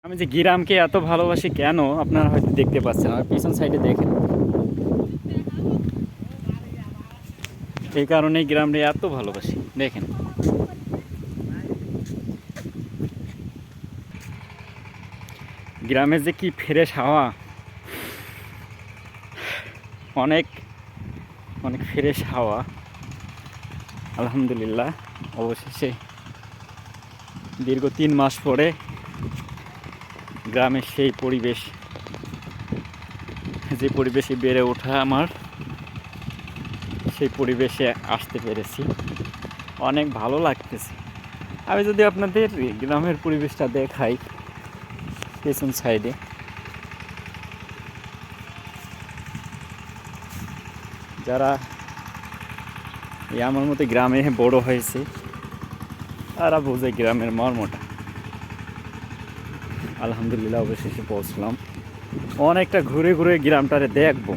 আমি যে গ্রামকে এত ভালোবাসি কেন আপনারা হয়তো দেখতে পাচ্ছেন, আর পিছন সাইডে দেখেন। এই কারণেই গ্রামটা এত ভালোবাসি। দেখেন গ্রামের যে কি ফ্রেশ হাওয়া, অনেক অনেক ফ্রেশ হাওয়া। আলহামদুলিল্লাহ, অবশেষে দীর্ঘ 3 মাস পরে গ্রামের সেই পরিবেশ, যে পরিবেশে বেড়ে ওঠা আমার, সেই পরিবেশে আসতে পেরেছি। অনেক ভালো লাগতেছে। আমি যদি আপনাদের গ্রামের পরিবেশটা দেখাই, পেছন সাইডে যারা আমার মতো গ্রামে বড় হয়েছে তারা বোঝে গ্রামের মর্মটা। আলহামদুলিল্লাহ, অবশেষে পৌঁছলাম। অনেকটা ঘুরে ঘুরে গ্রামটারে দেখবো।